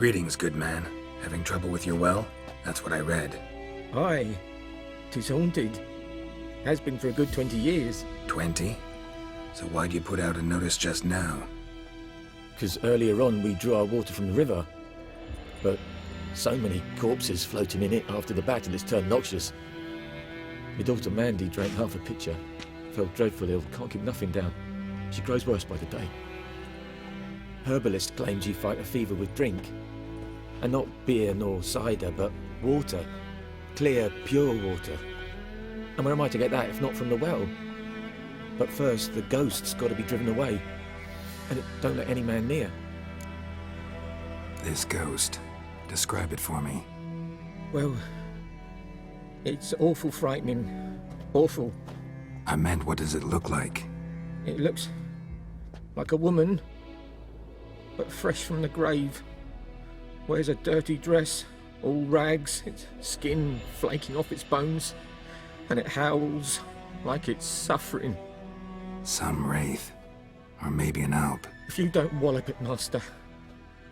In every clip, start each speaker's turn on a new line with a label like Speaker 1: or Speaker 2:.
Speaker 1: Greetings, good man. Having trouble with your well? That's what I read.
Speaker 2: Aye. 'Tis haunted. Has been for a good 20 years.
Speaker 1: 20? So why'd you put out a notice just now?
Speaker 2: 'Cause earlier on we drew our water from the river. But so many corpses floating in it after the battle it's turned noxious. My daughter Mandy drank half a pitcher. Fell dreadful ill, can't keep nothing down. She grows worse by the day. Herbalist claims you fight a fever with drink. And not beer nor cider, but water. Clear, pure water. And where am I to get that if not from the well? But first, the ghost's got to be driven away. And it don't let any man near.
Speaker 1: This ghost. Describe it for me.
Speaker 2: Well, it's awful frightening. Awful.
Speaker 1: I meant, what does it look like?
Speaker 2: It looks like a woman, but fresh from the grave. Wears a dirty dress, all rags, its skin flaking off its bones, and it howls like it's suffering.
Speaker 1: Some wraith. Or maybe an alp.
Speaker 2: If you don't wallop it, Master,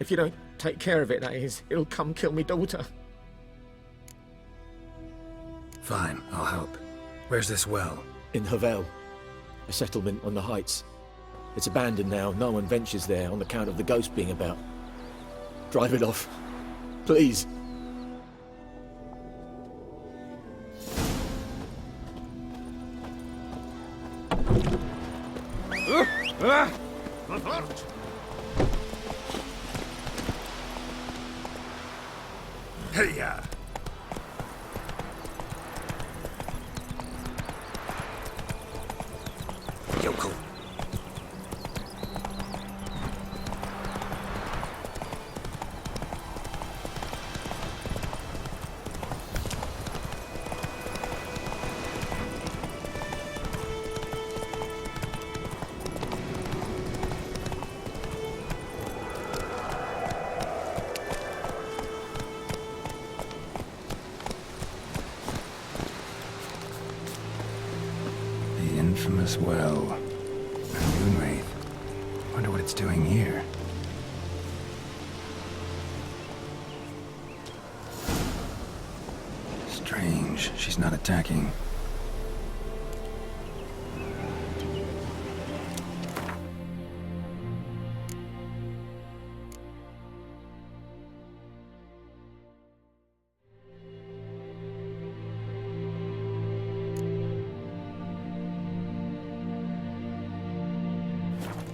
Speaker 2: if you don't take care of it, that is, it'll come kill me daughter.
Speaker 1: Fine, I'll help. Where's this well?
Speaker 2: In Havel, a settlement on the heights. It's abandoned now, no one ventures there on account of the ghost being about. Drive it off, please.
Speaker 1: Hey-ya! Yokel. The infamous well. A Moonwraith. Wonder what it's doing here. Strange, she's not attacking.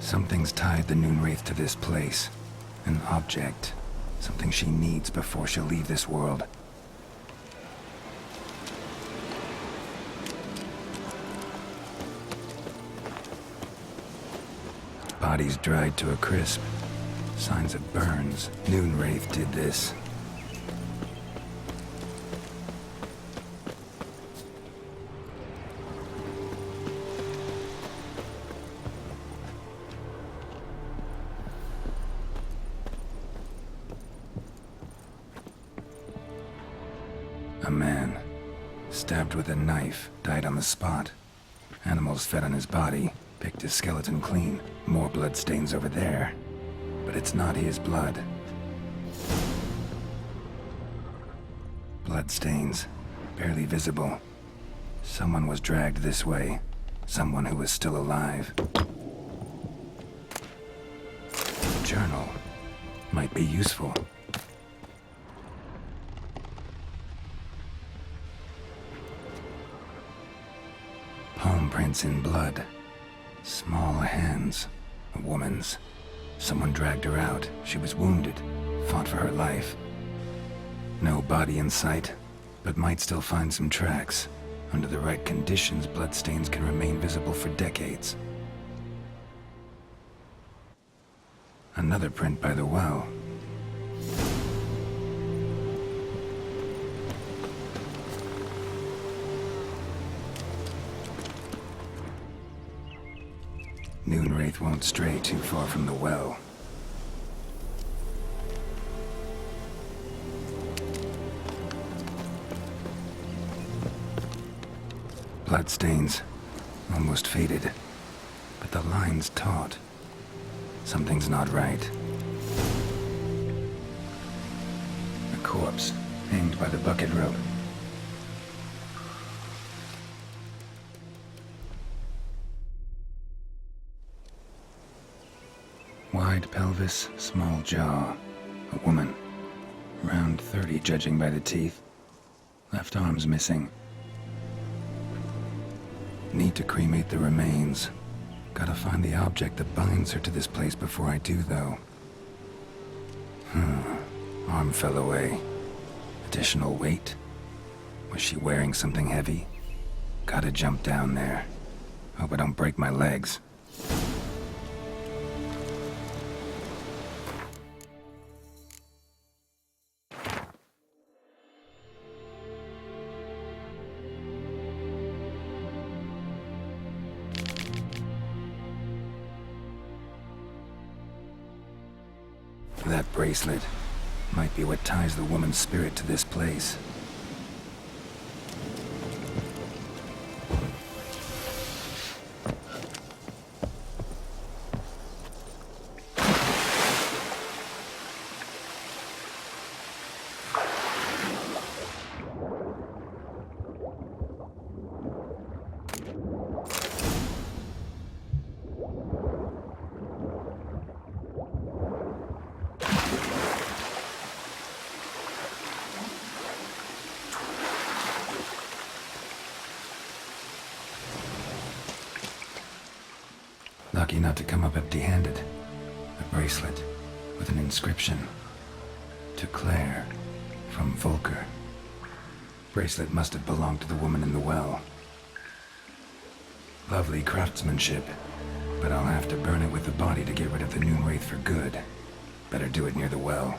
Speaker 1: Something's tied the Moonwraith to this place. An object. Something she needs before she'll leave this world. Body's dried to a crisp. Signs of burns. Moonwraith did this. A man, stabbed with a knife, died on the spot. Animals fed on his body, picked his skeleton clean. More blood stains over there. But it's not his blood. Blood stains, barely visible. Someone was dragged this way. Someone who was still alive. Journal. Might be useful. Palm prints in blood. Small hands. A woman's. Someone dragged her out. She was wounded. Fought for her life. No body in sight, but might still find some tracks. Under the right conditions, bloodstains can remain visible for decades. Another print by the well. Moonwraith won't stray too far from the well. Bloodstains, almost faded, but the line's taut. Something's not right. corpse, hanged by the bucket rope. Wide pelvis, small jaw. A woman. Around 30, judging by the teeth. Left arm's missing. Need to cremate the remains. Gotta find the object that binds her to this place before I do, though. Arm fell away. Additional weight? Was she wearing something heavy? Gotta jump down there. Hope I don't break my legs. That bracelet might be what ties the woman's spirit to this place. Lucky not to come up empty-handed. A bracelet with an inscription. To Claire, from Volker. Bracelet must have belonged to the woman in the well. Lovely craftsmanship, but I'll have to burn it with the body to get rid of the Noon Wraith for good. Better do it near the well.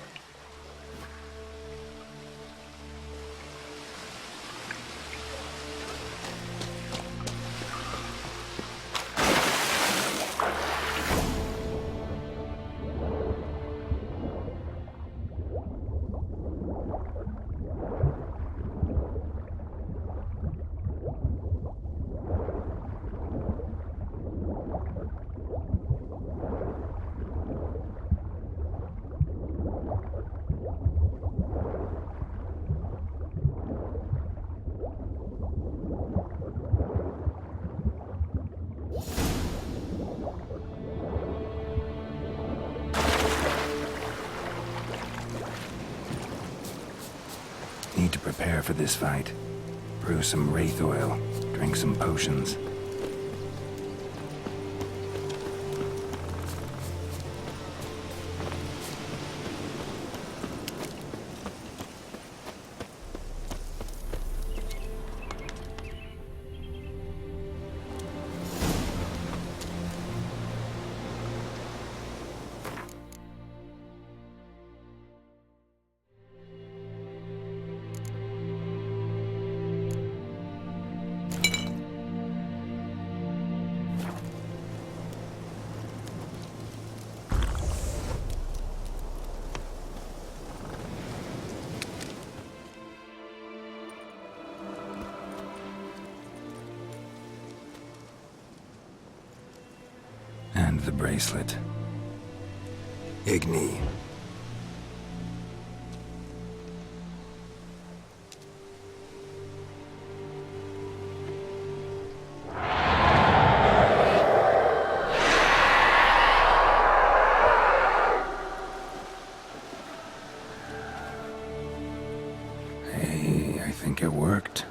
Speaker 1: Need to prepare for this fight. Brew some wraith oil, drink some potions. And the bracelet. Igni. Hey, I think it worked.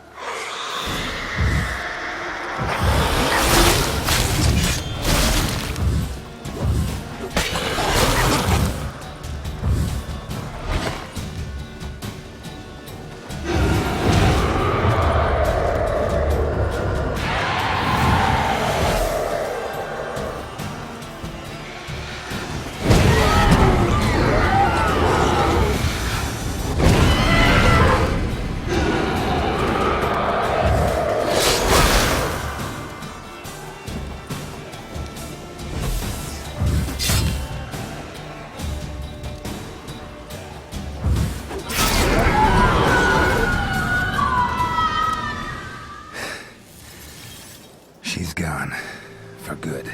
Speaker 1: She's gone. For good.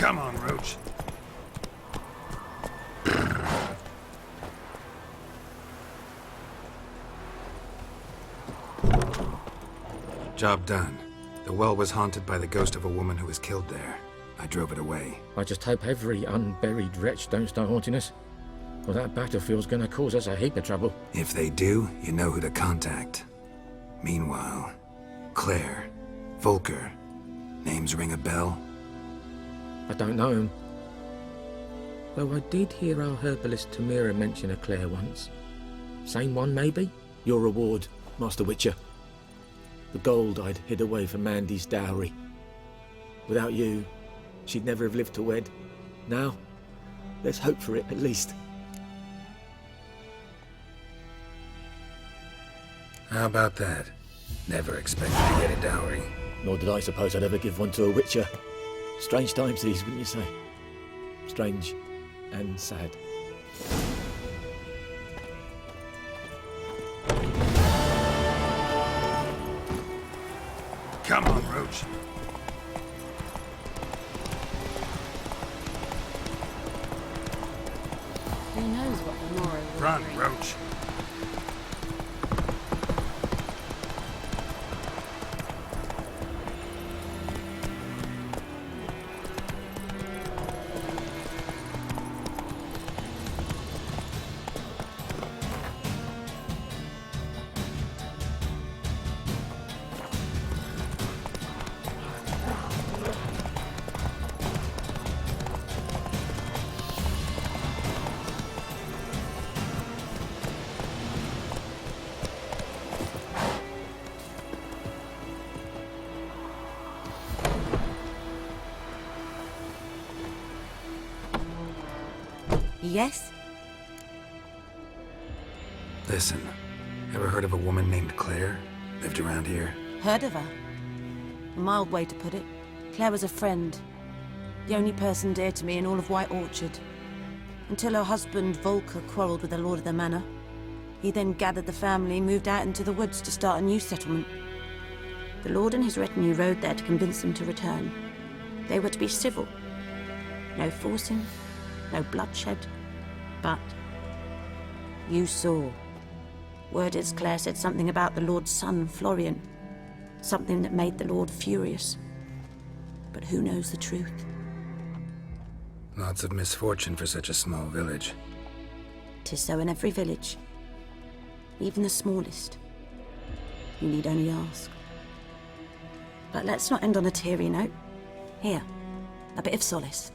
Speaker 1: Come on, Roach. Job done. The well was haunted by the ghost of a woman who was killed there. I drove it away.
Speaker 2: I just hope every unburied wretch don't start haunting us. Well, that battlefield's gonna cause us a heap of trouble.
Speaker 1: If they do, you know who to contact. Meanwhile, Claire, Volker, names ring a bell?
Speaker 2: I don't know him. Though I did hear our herbalist Tamira mention a Claire once. Same one, maybe? Your reward, Master Witcher. The gold I'd hid away for Mandy's dowry. Without you, she'd never have lived to wed. Now, there's hope for it, at least.
Speaker 1: How about that? Never expected to get a dowry.
Speaker 2: Nor did I suppose I'd ever give one to a Witcher. Strange times these, wouldn't you say? Strange and sad.
Speaker 1: Come on, Roach.
Speaker 3: Who knows what the morrow will
Speaker 1: Run,
Speaker 3: bring.
Speaker 1: Roach.
Speaker 4: Yes?
Speaker 1: Listen, ever heard of a woman named Claire? Lived around here?
Speaker 4: Heard of her? A mild way to put it. Claire was a friend. The only person dear to me in all of White Orchard. Until her husband, Volker, quarreled with the lord of the manor. He then gathered the family, moved out into the woods to start a new settlement. The lord and his retinue rode there to convince them to return. They were to be civil. No forcing, no bloodshed. But you saw. Word is Claire said something about the Lord's son, Florian. Something that made the Lord furious. But who knows the truth?
Speaker 1: Lots of misfortune for such a small village.
Speaker 4: 'Tis so in every village. Even the smallest. You need only ask. But let's not end on a teary note. Here, a bit of solace.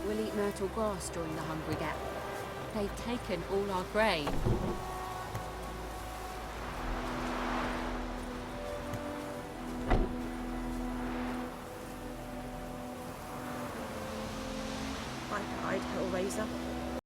Speaker 3: We'll eat myrtle grass during the hungry gap. They've taken all our grain.
Speaker 4: I died, Hellraiser.